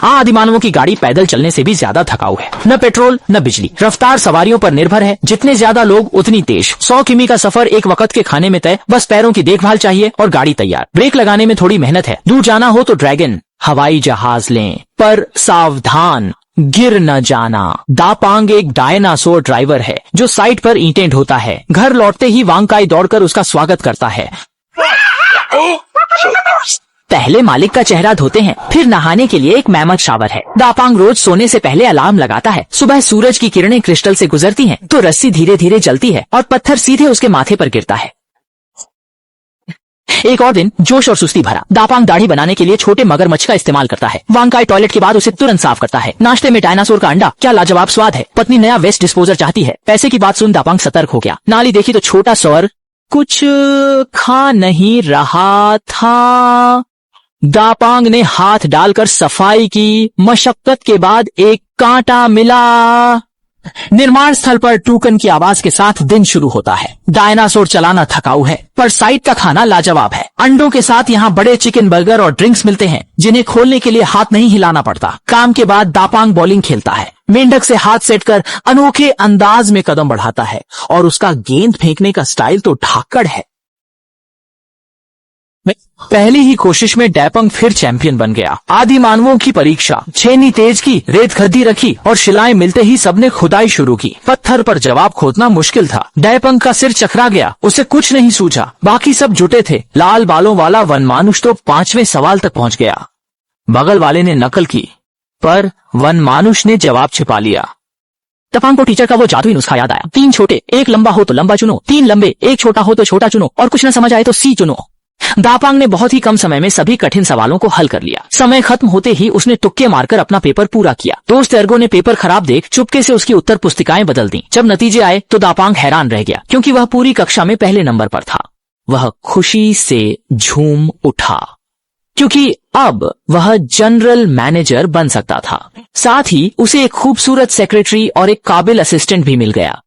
आदि मानवों की गाड़ी पैदल चलने से भी ज्यादा थकाऊ है। न पेट्रोल न बिजली, रफ्तार सवारियों पर निर्भर है। जितने ज्यादा लोग उतनी तेज। 100 किमी का सफर एक वक्त के खाने में तय। बस पैरों की देखभाल चाहिए और गाड़ी तैयार। ब्रेक लगाने में थोड़ी मेहनत है। दूर जाना हो तो ड्रैगन हवाई जहाज लें, पर सावधान, गिर न जाना। दापांग एक डायनासोर ड्राइवर है जो साइड पर ईंटें ढोता है। घर लौटते ही वांगकाई दौड़कर उसका स्वागत करता है। पहले मालिक का चेहरा धोते हैं, फिर नहाने के लिए एक मैमथ शावर है। दापांग रोज सोने से पहले अलार्म लगाता है। सुबह सूरज की किरणें क्रिस्टल से गुजरती हैं, तो रस्सी धीरे धीरे जलती है और पत्थर सीधे उसके माथे पर गिरता है। एक और दिन जोश और सुस्ती भरा। दापांग दाढ़ी बनाने के लिए छोटे मगरमच्छ का इस्तेमाल करता है। वांगकाई टॉयलेट के बाद उसे तुरंत साफ करता है। नाश्ते में डायनासोर का अंडा, क्या लाजवाब स्वाद है। पत्नी नया वेस्ट डिस्पोजर चाहती है। पैसे की बात सुन दापांग सतर्क हो गया। नाली देखी तो छोटा स्वर कुछ खा नहीं रहा था। दापांग ने हाथ डालकर सफाई की। मशक्कत के बाद एक कांटा मिला। निर्माण स्थल पर टूकन की आवाज के साथ दिन शुरू होता है। डायनासोर चलाना थकाऊ है, पर साइट का खाना लाजवाब है। अंडों के साथ यहाँ बड़े चिकन बर्गर और ड्रिंक्स मिलते हैं, जिन्हें खोलने के लिए हाथ नहीं हिलाना पड़ता। काम के बाद दापांग बॉलिंग खेलता है। मेंढक से हाथ सेट कर अनोखे अंदाज में कदम बढ़ाता है और उसका गेंद फेंकने का स्टाइल तो ढाकड़ है। पहली ही कोशिश में डैपंग फिर चैंपियन बन गया। आदि मानवों की परीक्षा। छेनी तेज की, रेत खद्दी रखी और शिलाएं मिलते ही सबने खुदाई शुरू की। पत्थर पर जवाब खोजना मुश्किल था। डैपंग का सिर चकरा गया, उसे कुछ नहीं सूझा। बाकी सब जुटे थे। लाल बालों वाला वनमानुष तो 5वें सवाल तक पहुंच गया। बगल वाले ने नकल की, पर वनमानुष ने जवाब छिपा लिया। दापांग को टीचर का वो जादुई नुस्खा याद आया। 3 छोटे, एक लंबा हो तो लंबा चुनो, 3 लंबे, एक छोटा हो तो छोटा चुनो, और कुछ न समझ आए तो सी चुनो। दापांग ने बहुत ही कम समय में सभी कठिन सवालों को हल कर लिया। समय खत्म होते ही उसने तुक्के मारकर अपना पेपर पूरा किया। दोस्त एर्गो ने पेपर खराब देख चुपके से उसकी उत्तर पुस्तिकाएं बदल दी। जब नतीजे आए तो दापांग हैरान रह गया, क्योंकि वह पूरी कक्षा में पहले नंबर पर था। वह खुशी से झूम उठा, क्योंकि अब वह जनरल मैनेजर बन सकता था। साथ ही उसे एक खूबसूरत सेक्रेटरी और एक काबिल असिस्टेंट भी मिल गया।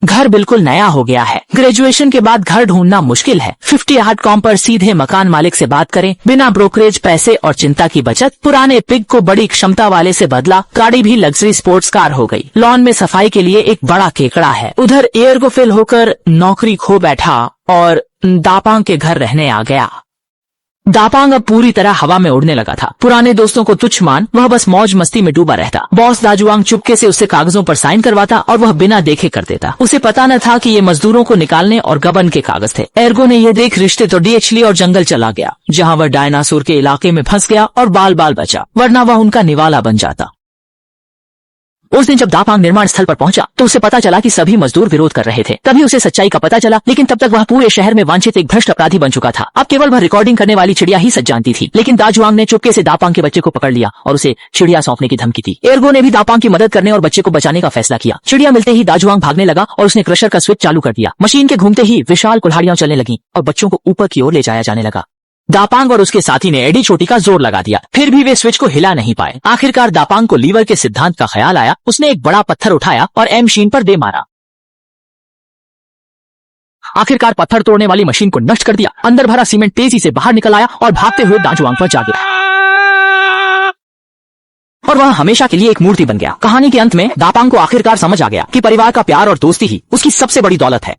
घर बिल्कुल नया हो गया है। ग्रेजुएशन के बाद घर ढूंढना मुश्किल है। 50 पर सीधे मकान मालिक से बात करें, बिना ब्रोकरेज, पैसे और चिंता की बचत। पुराने पिग को बड़ी क्षमता वाले से बदला। गाड़ी भी लग्जरी स्पोर्ट्स कार हो गई। लॉन में सफाई के लिए एक बड़ा केकड़ा है। उधर एर्गो फेल होकर नौकरी खो बैठा और दापांग के घर रहने आ गया। दापांग अब पूरी तरह हवा में उड़ने लगा था। पुराने दोस्तों को तुच्छ मान वह बस मौज मस्ती में डूबा रहता। बॉस दाजुआंग चुपके से उससे कागजों पर साइन करवाता और वह बिना देखे कर देता। उसे पता न था कि ये मजदूरों को निकालने और गबन के कागज थे। एर्गो ने यह देख रिश्ते तो डीएच ली और जंगल चला गया, जहाँ वह डायनासोर के इलाके में फंस गया और बाल बाल बचा, वरना वह उनका निवाला बन जाता। उस दिन जब दापांग निर्माण स्थल पर पहुंचा तो उसे पता चला कि सभी मजदूर विरोध कर रहे थे। तभी उसे सच्चाई का पता चला, लेकिन तब तक वह पूरे शहर में वांछित एक भ्रष्ट अपराधी बन चुका था। अब केवल वह रिकॉर्डिंग करने वाली चिड़िया ही सच जानती थी। लेकिन दाजुआंग ने चुपके से दापांग के बच्चे को पकड़ लिया और उसे चिड़िया सौंपने की धमकी दी। एर्गो ने भी दापांग की मदद करने और बच्चे को बचाने का फैसला किया। चिड़िया मिलते ही दाजुआंग भागने लगा और उसने क्रशर का स्विच चालू कर दिया। मशीन के घूमते ही विशाल कुल्हाड़ियां चलने लगी और बच्चों को ऊपर की ओर ले जाया जाने लगा। दापांग और उसके साथी ने एडी चोटी का जोर लगा दिया, फिर भी वे स्विच को हिला नहीं पाए। आखिरकार दापांग को लीवर के सिद्धांत का ख्याल आया। उसने एक बड़ा पत्थर उठाया और एम मशीन पर दे मारा। आखिरकार पत्थर तोड़ने वाली मशीन को नष्ट कर दिया। अंदर भरा सीमेंट तेजी से बाहर निकल आया और भागते हुए दाजुआंग पर जा गिरा और वह हमेशा के लिए एक मूर्ति बन गया। कहानी के अंत में दापांग को आखिरकार समझ आ गया कि परिवार का प्यार और दोस्ती ही उसकी सबसे बड़ी दौलत है।